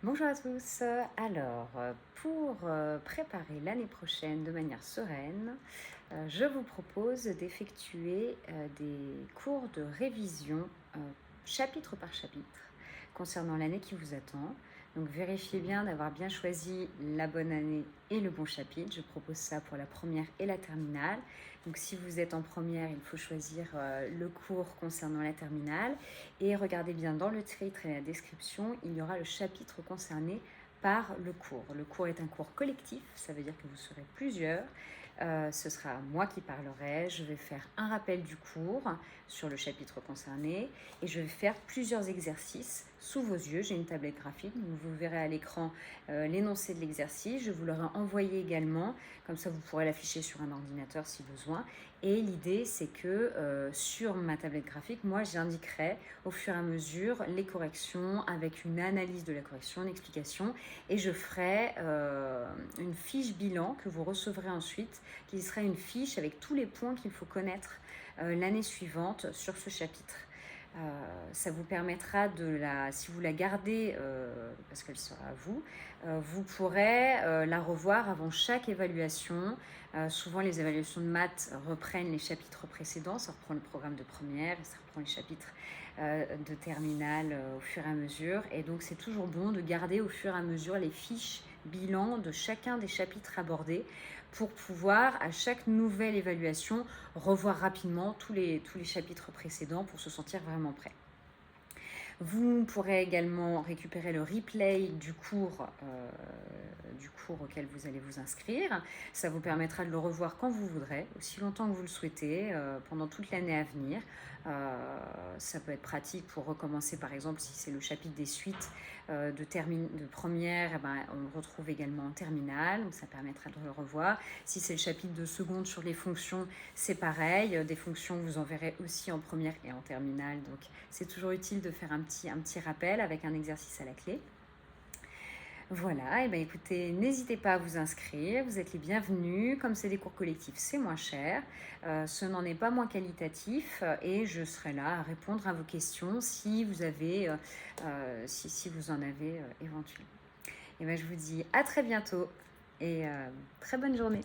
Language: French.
Bonjour à tous. Alors, pour préparer l'année prochaine de manière sereine, je vous propose d'effectuer des cours de révision chapitre par chapitre concernant l'année qui vous attend. Donc, vérifiez bien d'avoir bien choisi la bonne année et le bon chapitre. Je propose ça pour la première et la terminale. Donc, si vous êtes en première, il faut choisir le cours concernant la terminale. Et regardez bien dans le titre et la description, il y aura le chapitre concerné par le cours. Le cours est un cours collectif, ça veut dire que vous serez plusieurs. Ce sera moi qui parlerai, je vais faire un rappel du cours sur le chapitre concerné et je vais faire plusieurs exercices sous vos yeux. J'ai une tablette graphique, donc vous verrez à l'écran l'énoncé de l'exercice. Je vous l'aurai envoyé également, comme ça vous pourrez l'afficher sur un ordinateur si besoin. Et l'idée, c'est que sur ma tablette graphique, moi, j'indiquerai au fur et à mesure les corrections avec une analyse de la correction, une explication. Et je ferai une fiche bilan que vous recevrez ensuite, qui sera une fiche avec tous les points qu'il faut connaître l'année suivante sur ce chapitre. Ça vous permettra si vous la gardez, parce qu'elle sera à vous, vous pourrez la revoir avant chaque évaluation. Souvent, les évaluations de maths reprennent les chapitres précédents, ça reprend le programme de première et ça reprend les chapitres de terminale au fur et à mesure. Et donc, c'est toujours bon de garder au fur et à mesure les fiches bilan de chacun des chapitres abordés pour pouvoir, à chaque nouvelle évaluation, revoir rapidement tous les chapitres précédents pour se sentir vraiment prêt. Vous pourrez également récupérer le replay du cours auquel vous allez vous inscrire. Ça vous permettra de le revoir quand vous voudrez, aussi longtemps que vous le souhaitez, pendant toute l'année à venir. Ça peut être pratique pour recommencer, par exemple, si c'est le chapitre des suites de première, on le retrouve également en terminale, donc ça permettra de le revoir. Si c'est le chapitre de seconde sur les fonctions, c'est pareil. Des fonctions, vous en verrez aussi en première et en terminale, donc c'est toujours utile de faire un petit rappel avec un exercice à la clé. Voilà, et écoutez, n'hésitez pas à vous inscrire, vous êtes les bienvenus. Comme c'est des cours collectifs, c'est moins cher, ce n'en est pas moins qualitatif et je serai là à répondre à vos questions si vous avez, si vous en avez éventuellement. Je vous dis à très bientôt et très bonne journée.